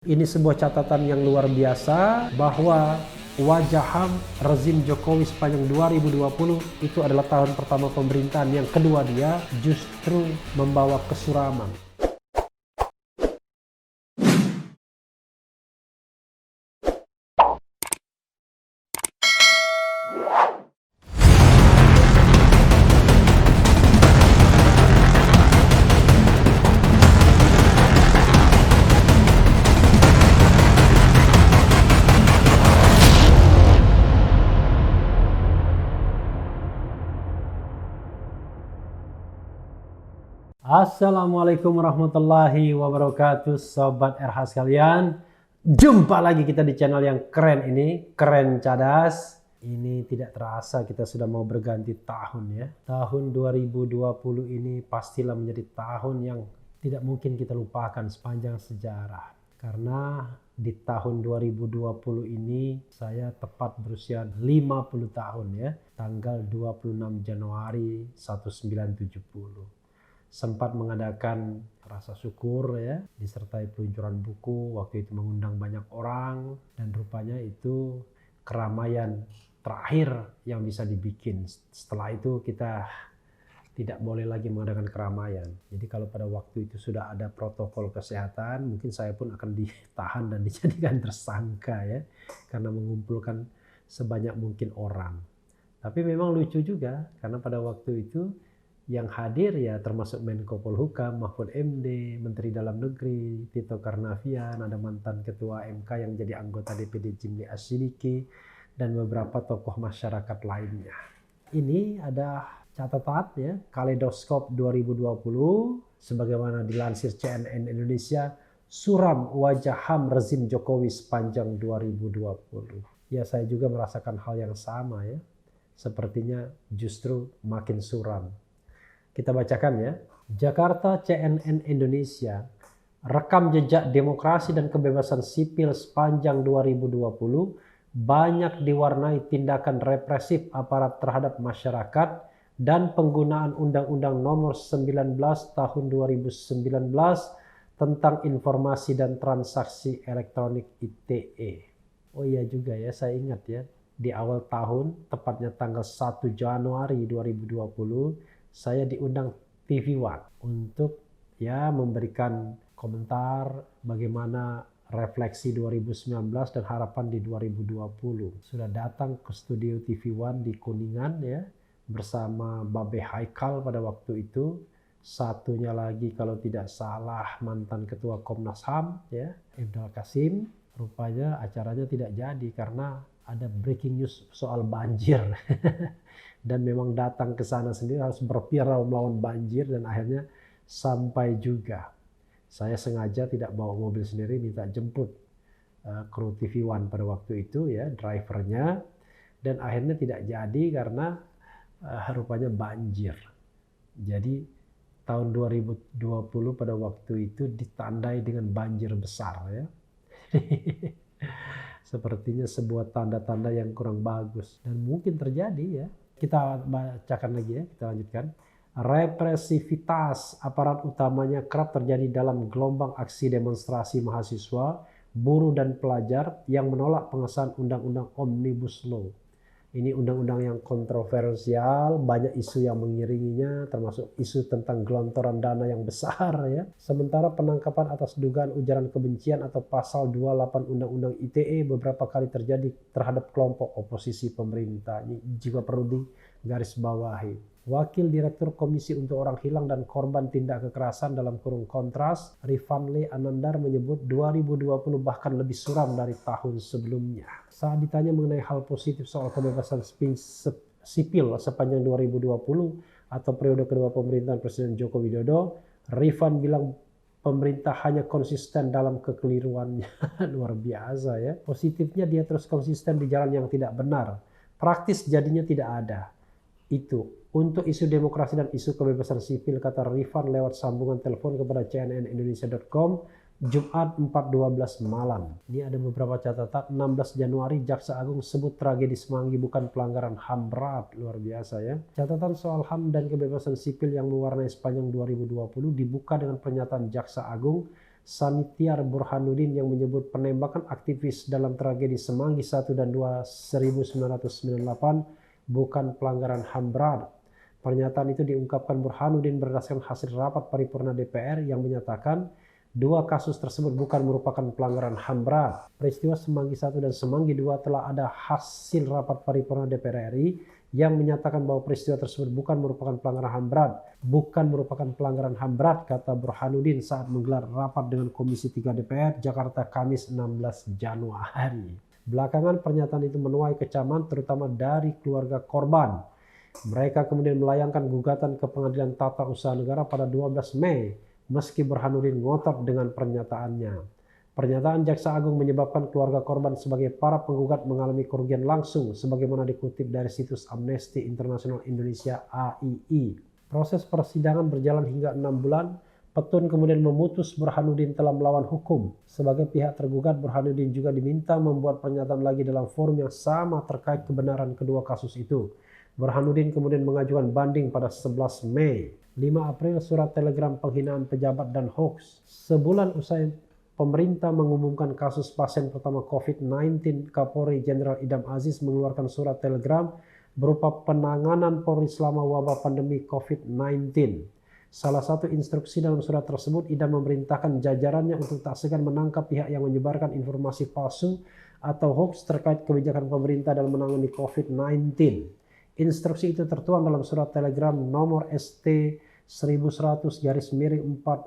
Ini sebuah catatan yang luar biasa bahwa wajah HAM rezim Jokowi sepanjang 2020 itu adalah tahun pertama pemerintahan, yang kedua dia justru membawa kesuraman. Assalamualaikum warahmatullahi wabarakatuh, Sobat RH sekalian. Jumpa lagi kita di channel yang keren ini, Keren Cadas. Ini tidak terasa kita sudah mau berganti tahun ya. Tahun 2020 ini pastilah menjadi tahun yang tidak mungkin kita lupakan sepanjang sejarah. Karena di tahun 2020 ini saya tepat berusia 50 tahun ya. Tanggal 26 Januari 1970. Sempat mengadakan rasa syukur ya, disertai peluncuran buku. Waktu itu mengundang banyak orang, dan rupanya itu keramaian terakhir yang bisa dibikin. Setelah itu kita tidak boleh lagi mengadakan keramaian. Jadi kalau pada waktu itu sudah ada protokol kesehatan, mungkin saya pun akan ditahan dan dijadikan tersangka ya, karena mengumpulkan sebanyak mungkin orang. Tapi memang lucu juga, karena pada waktu itu yang hadir ya termasuk Menko Polhukam, Mahfud MD, Menteri Dalam Negeri, Tito Karnavian, ada mantan Ketua MK yang jadi anggota DPD Jimli Asyidiki, dan beberapa tokoh masyarakat lainnya. Ini ada catatan ya, Kaleidoskop 2020, sebagaimana dilansir CNN Indonesia, suram wajah HAM rezim Jokowi sepanjang 2020. Ya, saya juga merasakan hal yang sama ya, sepertinya justru makin suram. Kita bacakan ya. Jakarta, CNN Indonesia. Rekam jejak demokrasi dan kebebasan sipil sepanjang 2020 banyak diwarnai tindakan represif aparat terhadap masyarakat dan penggunaan Undang-Undang Nomor 19 Tahun 2019 tentang Informasi dan Transaksi Elektronik ITE. Oh iya juga ya, saya ingat ya, di awal tahun, tepatnya tanggal 1 Januari 2020, saya diundang TV One untuk ya memberikan komentar bagaimana refleksi 2019 dan harapan di 2020. Sudah datang ke studio TV One di Kuningan ya, bersama Babe Haikal pada waktu itu. Satunya lagi kalau tidak salah mantan Ketua Komnas HAM ya, Ifdal Kasim. Rupanya acaranya tidak jadi karena ada breaking news soal banjir. Dan memang datang ke sana sendiri harus berpirau melawan banjir, dan akhirnya sampai juga. Saya sengaja tidak bawa mobil sendiri, minta jemput kru TV One pada waktu itu ya, drivernya, dan akhirnya tidak jadi karena rupanya banjir. Jadi tahun 2020 pada waktu itu ditandai dengan banjir besar ya. Sepertinya sebuah tanda-tanda yang kurang bagus dan mungkin terjadi ya. Kita bacakan lagi ya, kita lanjutkan. Represivitas aparat utamanya kerap terjadi dalam gelombang aksi demonstrasi mahasiswa, buruh dan pelajar yang menolak pengesahan Undang-Undang Omnibus Law. Ini undang-undang yang kontroversial, banyak isu yang mengiringinya, termasuk isu tentang gelontoran dana yang besar ya. Sementara penangkapan atas dugaan ujaran kebencian atau pasal 28 Undang-Undang ITE beberapa kali terjadi terhadap kelompok oposisi pemerintah. Ini juga perlu digarisbawahi. Wakil Direktur Komisi untuk Orang Hilang dan Korban Tindak Kekerasan dalam kurung Kontras, Rifanli Anandar, menyebut 2020 bahkan lebih suram dari tahun sebelumnya. Saat ditanya mengenai hal positif soal kebebasan sipil sepanjang 2020 atau periode kedua pemerintahan Presiden Joko Widodo, Rifan bilang pemerintah hanya konsisten dalam kekeliruannya. Luar biasa ya. Positifnya dia terus konsisten di jalan yang tidak benar. Praktis jadinya tidak ada. Itu untuk isu demokrasi dan isu kebebasan sipil, kata Rifan lewat sambungan telepon kepada cnnindonesia.com Jumat 4.12 malam. Ini ada beberapa catatan. 16 Januari Jaksa Agung sebut tragedi Semanggi bukan pelanggaran HAM berat. Luar biasa ya. Catatan soal HAM dan kebebasan sipil yang mewarnai sepanjang 2020 dibuka dengan pernyataan Jaksa Agung Sanitiar Burhanuddin yang menyebut penembakan aktivis dalam tragedi Semanggi 1 dan 2 1998 bukan pelanggaran HAM berat. Pernyataan itu diungkapkan Burhanuddin berdasarkan hasil rapat paripurna DPR yang menyatakan dua kasus tersebut bukan merupakan pelanggaran HAM berat. Peristiwa Semanggi 1 dan Semanggi 2 telah ada hasil rapat paripurna DPR RI yang menyatakan bahwa peristiwa tersebut bukan merupakan pelanggaran HAM berat. Bukan merupakan pelanggaran HAM berat, kata Burhanuddin saat menggelar rapat dengan Komisi 3 DPR Jakarta Kamis 16 Januari. Belakangan pernyataan itu menuai kecaman terutama dari keluarga korban. Mereka kemudian melayangkan gugatan ke Pengadilan Tata Usaha Negara pada 12 Mei, meski Burhanuddin ngotot dengan pernyataannya. Pernyataan Jaksa Agung menyebabkan keluarga korban sebagai para penggugat mengalami kerugian langsung sebagaimana dikutip dari situs Amnesty International Indonesia AII. Proses persidangan berjalan hingga 6 bulan. Petun kemudian memutus Burhanuddin telah melawan hukum. Sebagai pihak tergugat, Burhanuddin juga diminta membuat pernyataan lagi dalam forum yang sama terkait kebenaran kedua kasus itu. Burhanuddin kemudian mengajukan banding pada 11 Mei. 5 April surat telegram penghinaan pejabat dan hoax. Sebulan usai pemerintah mengumumkan kasus pasien pertama COVID-19, Kapolri Jenderal Idam Aziz mengeluarkan surat telegram berupa penanganan Polri selama wabah pandemi COVID-19. Salah satu instruksi dalam surat tersebut, Idam memerintahkan jajarannya untuk tak segan menangkap pihak yang menyebarkan informasi palsu atau hoax terkait kebijakan pemerintah dalam menangani COVID-19. Instruksi itu tertuang dalam surat telegram nomor ST 1100-4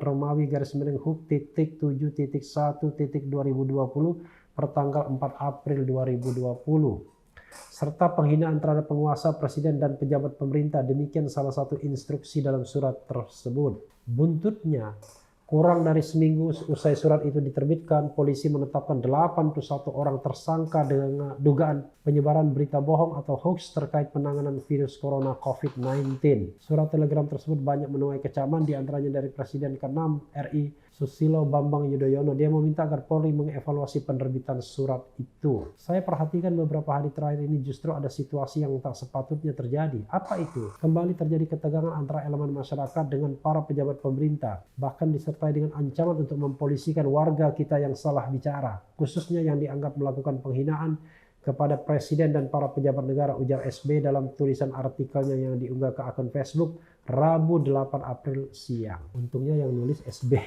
Romawi _Hub.7.1.2020 pertanggal 4 April 2020 serta penghinaan terhadap penguasa, presiden, dan pejabat pemerintah. Demikian salah satu instruksi dalam surat tersebut. Buntutnya, kurang dari seminggu usai surat itu diterbitkan, polisi menetapkan 81 orang tersangka dengan dugaan penyebaran berita bohong atau hoax terkait penanganan virus corona COVID-19. Surat telegram tersebut banyak menuai kecaman, diantaranya dari Presiden ke-6 RI Susilo Bambang Yudhoyono. Dia meminta agar Polri mengevaluasi penerbitan surat itu. Saya perhatikan beberapa hari terakhir ini justru ada situasi yang tak sepatutnya terjadi. Apa itu? Kembali terjadi ketegangan antara elemen masyarakat dengan para pejabat pemerintah, bahkan disertai dengan ancaman untuk mempolisikan warga kita yang salah bicara, khususnya yang dianggap melakukan penghinaan kepada presiden dan para pejabat negara, ujar SB dalam tulisan artikelnya yang diunggah ke akun Facebook Rabu 8 April siang. Untungnya yang nulis SB.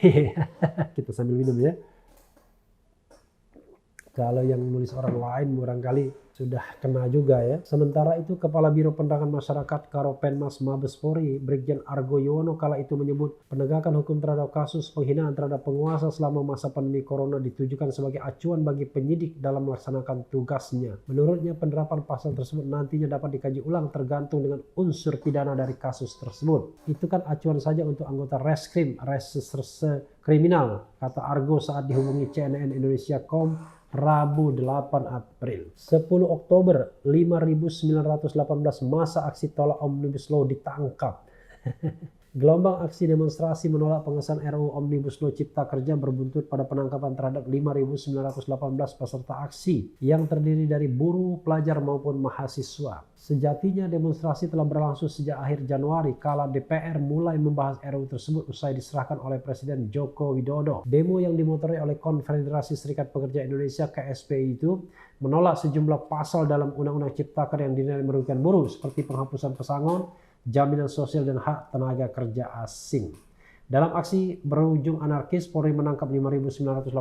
Kita sambil minum ya. Kalau yang nulis orang lain barangkali sudah kena juga ya. Sementara itu Kepala Biro Penerangan Masyarakat Karopenmas Mabes Polri Brigjen Argo Yuwono kala itu menyebut penegakan hukum terhadap kasus penghinaan terhadap penguasa selama masa pandemi corona ditujukan sebagai acuan bagi penyidik dalam melaksanakan tugasnya. Menurutnya penerapan pasal tersebut nantinya dapat dikaji ulang tergantung dengan unsur pidana dari kasus tersebut. Itu kan acuan saja untuk anggota Reskrim, Reserse Kriminal, kata Argo saat dihubungi CNN Indonesia.com Rabu 8 April. 10 Oktober 5.918 masa aksi tolak Omnibus Law ditangkap. Gelombang aksi demonstrasi menolak pengesahan RUU Omnibus Law Cipta Kerja berbuntut pada penangkapan terhadap 5.918 peserta aksi yang terdiri dari buruh, pelajar maupun mahasiswa. Sejatinya demonstrasi telah berlangsung sejak akhir Januari kala DPR mulai membahas RUU tersebut usai diserahkan oleh Presiden Joko Widodo. Demo yang dimotori oleh Konfederasi Serikat Pekerja Indonesia KSPI itu menolak sejumlah pasal dalam Undang-Undang Cipta Kerja yang dinilai merugikan buruh seperti penghapusan pesangon, jaminan sosial, dan hak tenaga kerja asing. Dalam aksi berujung anarkis, Polri menangkap 5.918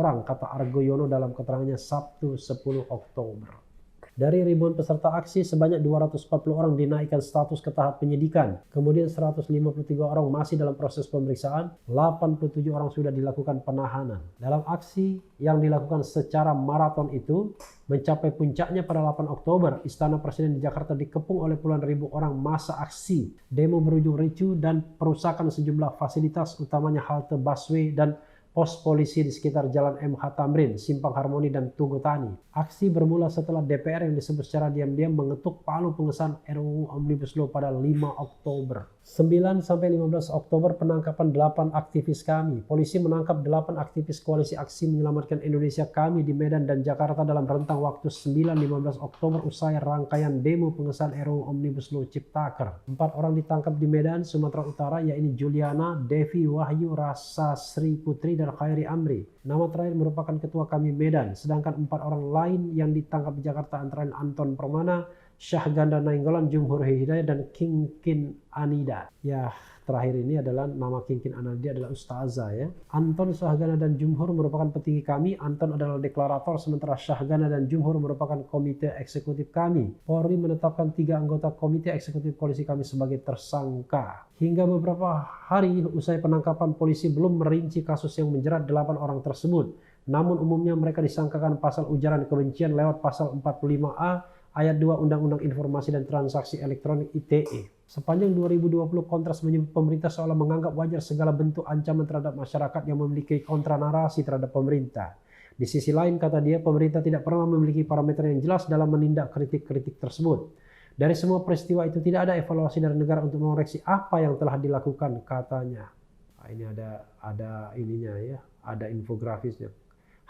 orang, kata Argo Yuwono dalam keterangannya Sabtu 10 Oktober. Dari ribuan peserta aksi, sebanyak 240 orang dinaikkan status ke tahap penyidikan. Kemudian 153 orang masih dalam proses pemeriksaan, 87 orang sudah dilakukan penahanan. Dalam aksi yang dilakukan secara maraton itu, mencapai puncaknya pada 8 Oktober, Istana Presiden di Jakarta dikepung oleh puluhan ribu orang massa aksi. Demo berujung ricuh dan perusakan sejumlah fasilitas, utamanya halte busway dan pos polisi di sekitar Jalan MH Tamrin, Simpang Harmoni, dan Tugu Tani. Aksi bermula setelah DPR yang disebut secara diam-diam mengetuk palu pengesahan RUU Omnibus Law pada 5 Oktober. 9-15 Oktober penangkapan 8 aktivis kami. Polisi menangkap 8 aktivis Koalisi Aksi Menyelamatkan Indonesia Kami di Medan dan Jakarta dalam rentang waktu 9-15 Oktober usai rangkaian demo pengesahan RUU Omnibus Law Ciptaker. 4 orang ditangkap di Medan, Sumatera Utara, yaitu Juliana, Devi, Wahyu, Rasa, Sri Putri, dan Haidar Khairi Amri. Nama terakhir merupakan ketua kami Medan. Sedangkan 4 orang lain yang ditangkap di Jakarta antara lain Anton Permana, Syahganda Nainggolan, Jumhur Hidayat, dan Kingkin Anida. Ya, terakhir ini adalah nama Kingkin Anida adalah Ustazah ya. Anton, Syahganda, dan Jumhur merupakan petinggi kami. Anton adalah deklarator, sementara Syahganda dan Jumhur merupakan komite eksekutif kami. Polri menetapkan 3 anggota komite eksekutif koalisi kami sebagai tersangka. Hingga beberapa hari usai penangkapan, polisi belum merinci kasus yang menjerat 8 orang tersebut. Namun umumnya mereka disangkakan pasal ujaran kebencian lewat pasal 45A ayat 2 Undang-Undang Informasi dan Transaksi Elektronik ITE. Sepanjang 2020, Kontras menyebut pemerintah seolah menganggap wajar segala bentuk ancaman terhadap masyarakat yang memiliki kontranarasi terhadap pemerintah. Di sisi lain, kata dia, pemerintah tidak pernah memiliki parameter yang jelas dalam menindak kritik-kritik tersebut. Dari semua peristiwa itu tidak ada evaluasi dari negara untuk mengoreksi apa yang telah dilakukan, katanya. Nah, ini ada ininya ya, ada infografisnya.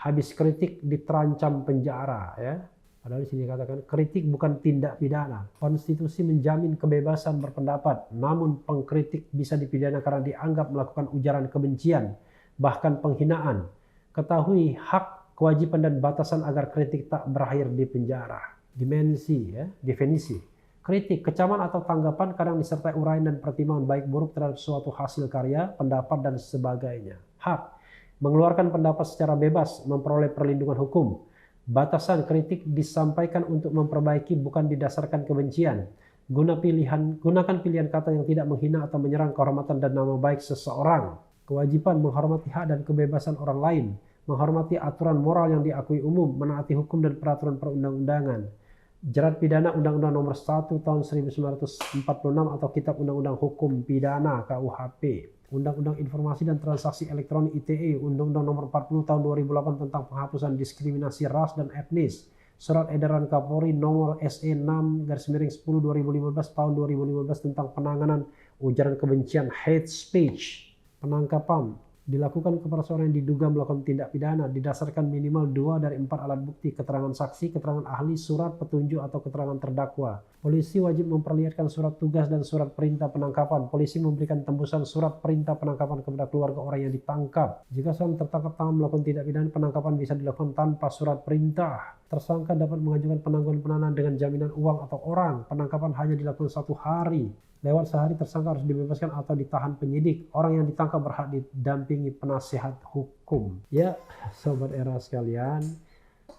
Habis kritik diterancam penjara ya. Padahal di sini katakan kritik bukan tindak pidana. Konstitusi menjamin kebebasan berpendapat, namun pengkritik bisa dipidana karena dianggap melakukan ujaran kebencian, bahkan penghinaan. Ketahui hak, kewajiban, dan batasan agar kritik tak berakhir di penjara. Definisi. Kritik, kecaman atau tanggapan kadang disertai uraian dan pertimbangan baik buruk terhadap suatu hasil karya, pendapat, dan sebagainya. Hak, mengeluarkan pendapat secara bebas, memperoleh perlindungan hukum. Batasan, kritik disampaikan untuk memperbaiki, bukan didasarkan kebencian. Gunakan pilihan kata yang tidak menghina atau menyerang kehormatan dan nama baik seseorang. Kewajiban, menghormati hak dan kebebasan orang lain, menghormati aturan moral yang diakui umum, menaati hukum dan peraturan perundang-undangan. Jerat pidana Undang-Undang Nomor 1 Tahun 1946 atau Kitab Undang-Undang Hukum Pidana KUHP. Undang-Undang Informasi dan Transaksi Elektronik ITE, Undang-Undang Nomor 40 Tahun 2008 tentang penghapusan diskriminasi ras dan etnis, Surat Edaran Kapolri Nomor SE 6/10/2015 Tahun 2015 tentang penanganan ujaran kebencian hate speech. Penangkapan dilakukan kepada seorang yang diduga melakukan tindak pidana didasarkan minimal 2 dari 4 alat bukti, keterangan saksi, keterangan ahli, surat petunjuk, atau keterangan terdakwa. Polisi wajib memperlihatkan surat tugas dan surat perintah penangkapan. Polisi memberikan tembusan surat perintah penangkapan kepada keluarga orang yang ditangkap. Jika seorang tertangkap tangan melakukan tindak pidana, penangkapan bisa dilakukan tanpa surat perintah. Tersangka dapat mengajukan penangguhan penahanan dengan jaminan uang atau orang. Penangkapan hanya dilakukan 1 hari. Lewat sehari tersangka harus dibebaskan atau ditahan penyidik. Orang yang ditangkap berhak didampingi penasihat hukum. Ya, sobat era sekalian,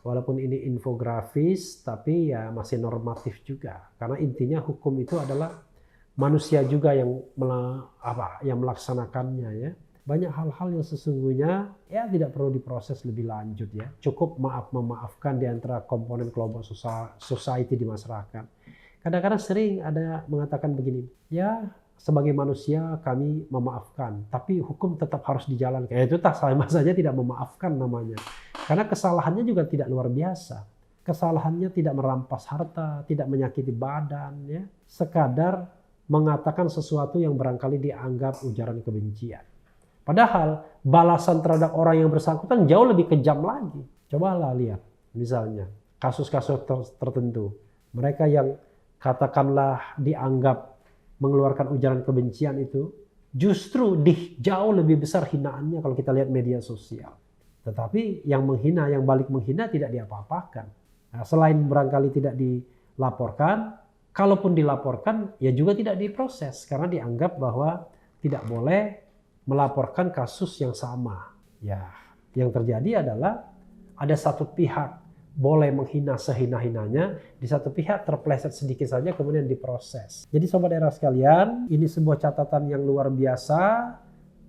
walaupun ini infografis, tapi ya masih normatif juga. Karena intinya hukum itu adalah manusia juga yang melaksanakannya ya. Banyak hal-hal yang sesungguhnya ya tidak perlu diproses lebih lanjut ya. Cukup memaafkan di antara komponen kelompok society di masyarakat. Kadang-kadang sering ada mengatakan begini, ya sebagai manusia kami memaafkan, tapi hukum tetap harus dijalankan. Ya, itu sama saja tidak memaafkan namanya. Karena kesalahannya juga tidak luar biasa. Kesalahannya tidak merampas harta, tidak menyakiti badan, ya. Sekadar mengatakan sesuatu yang barangkali dianggap ujaran kebencian. Padahal balasan terhadap orang yang bersangkutan jauh lebih kejam lagi. Cobalah lihat, misalnya kasus-kasus tertentu. Mereka yang katakanlah dianggap mengeluarkan ujaran kebencian itu justru jauh lebih besar hinaannya kalau kita lihat media sosial. Tetapi yang menghina, yang balik menghina tidak diapa-apakan. Nah, selain barangkali tidak dilaporkan, kalaupun dilaporkan ya juga tidak diproses karena dianggap bahwa tidak boleh melaporkan kasus yang sama. Ya, yang terjadi adalah ada satu pihak boleh menghina sehina-hinanya, di satu pihak terpeleset sedikit saja kemudian diproses. Jadi sobat era sekalian, ini sebuah catatan yang luar biasa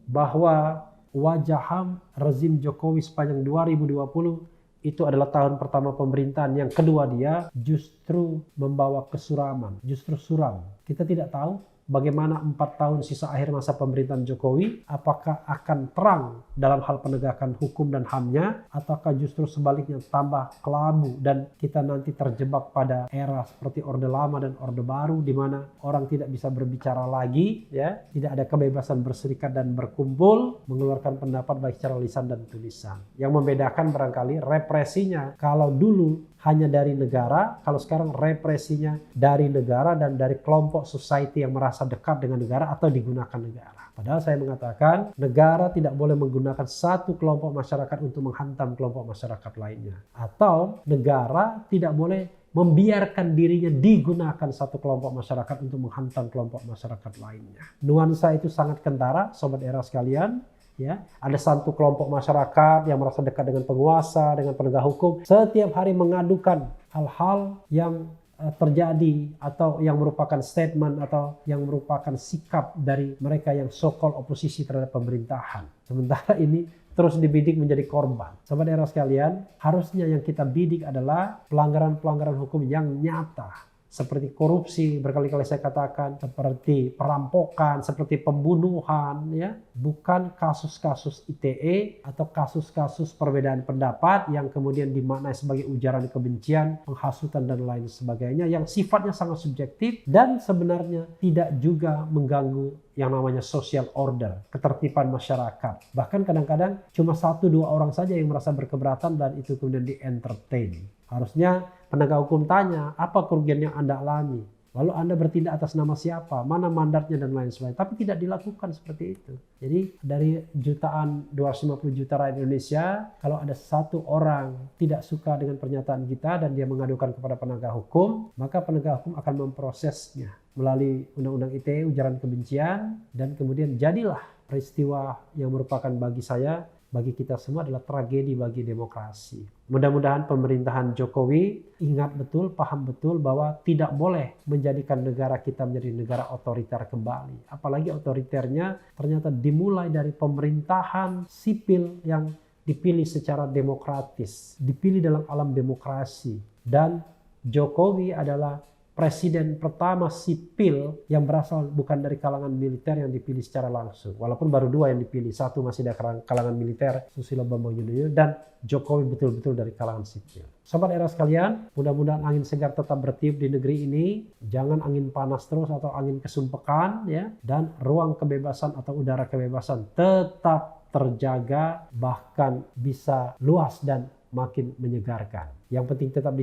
bahwa wajah rezim Jokowi sepanjang 2020 itu adalah tahun pertama pemerintahan. Yang kedua, dia justru membawa kesuraman, justru suram. Kita tidak tahu bagaimana 4 tahun sisa akhir masa pemerintahan Jokowi, apakah akan terang dalam hal penegakan hukum dan HAM-nya, ataukah justru sebaliknya tambah kelabu dan kita nanti terjebak pada era seperti Orde Lama dan Orde Baru, di mana orang tidak bisa berbicara lagi, ya, tidak ada kebebasan berserikat dan berkumpul, mengeluarkan pendapat baik secara lisan dan tulisan. Yang membedakan barangkali represinya, kalau dulu hanya dari negara, kalau sekarang represinya dari negara dan dari kelompok society yang merasa merasa dekat dengan negara atau digunakan negara. Padahal saya mengatakan negara tidak boleh menggunakan satu kelompok masyarakat untuk menghantam kelompok masyarakat lainnya. Atau negara tidak boleh membiarkan dirinya digunakan satu kelompok masyarakat untuk menghantam kelompok masyarakat lainnya. Nuansa itu sangat kentara, Sobat Era sekalian. Ya, ada satu kelompok masyarakat yang merasa dekat dengan penguasa, dengan penegak hukum, setiap hari mengadukan hal-hal yang terjadi atau yang merupakan statement atau yang merupakan sikap dari mereka yang so-called oposisi terhadap pemerintahan. Sementara ini terus dibidik menjadi korban. Sobat Era sekalian, harusnya yang kita bidik adalah pelanggaran-pelanggaran hukum yang nyata. Seperti korupsi, berkali-kali saya katakan, seperti perampokan, seperti pembunuhan, ya, bukan kasus-kasus ITE atau kasus-kasus perbedaan pendapat yang kemudian dimaknai sebagai ujaran kebencian, penghasutan dan lain sebagainya yang sifatnya sangat subjektif dan sebenarnya tidak juga mengganggu yang namanya social order, ketertiban masyarakat. Bahkan kadang-kadang cuma 1-2 orang saja yang merasa berkeberatan dan itu kemudian di-entertain. Harusnya penegak hukum tanya, apa kerugian yang Anda alami? Lalu Anda bertindak atas nama siapa? Mana mandatnya dan lain sebagainya. Tapi tidak dilakukan seperti itu. Jadi dari jutaan 250 juta rakyat Indonesia, kalau ada satu orang tidak suka dengan pernyataan kita dan dia mengadukan kepada penegak hukum, maka penegak hukum akan memprosesnya melalui Undang-Undang ITE, ujaran kebencian, dan kemudian jadilah peristiwa yang merupakan bagi saya, bagi kita semua adalah tragedi bagi demokrasi. Mudah-mudahan pemerintahan Jokowi ingat betul, paham betul bahwa tidak boleh menjadikan negara kita menjadi negara otoriter kembali. Apalagi otoriternya ternyata dimulai dari pemerintahan sipil yang dipilih secara demokratis, dipilih dalam alam demokrasi. Dan Jokowi adalah presiden pertama sipil yang berasal bukan dari kalangan militer yang dipilih secara langsung. Walaupun baru 2 yang dipilih. Satu masih dari kalangan militer, Susilo Bambang Yudhoyono, dan Jokowi betul-betul dari kalangan sipil. Sobat Era sekalian, mudah-mudahan angin segar tetap bertiup di negeri ini. Jangan angin panas terus atau angin kesumpekan, ya. Dan ruang kebebasan atau udara kebebasan tetap terjaga, bahkan bisa luas dan makin menyegarkan. Yang penting tetap di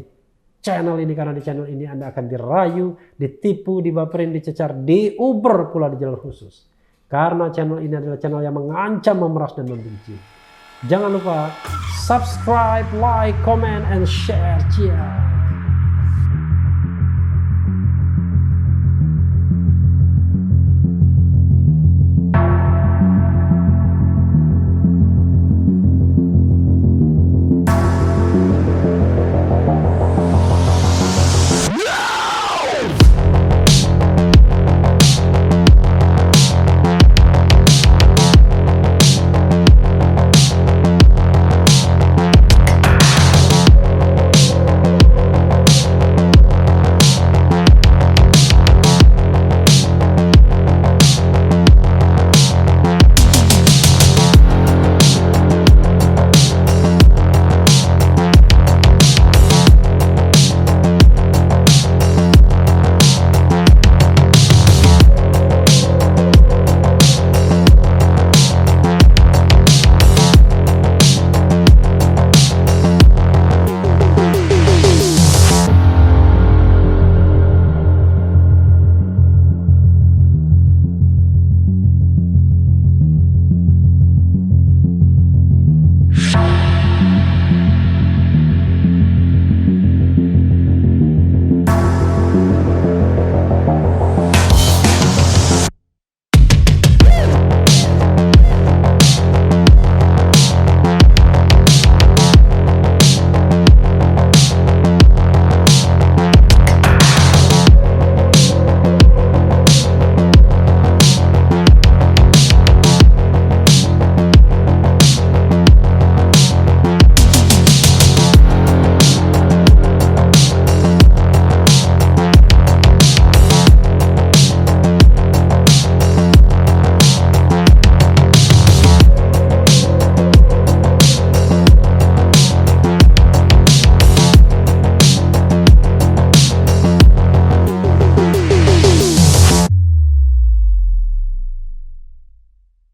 channel ini, karena di channel ini Anda akan dirayu, ditipu, dibaperin, dicecar, diuber pula di jalur khusus. Karena channel ini adalah channel yang mengancam, memeras, dan membenci. Jangan lupa subscribe, like, comment, and share. Cheers.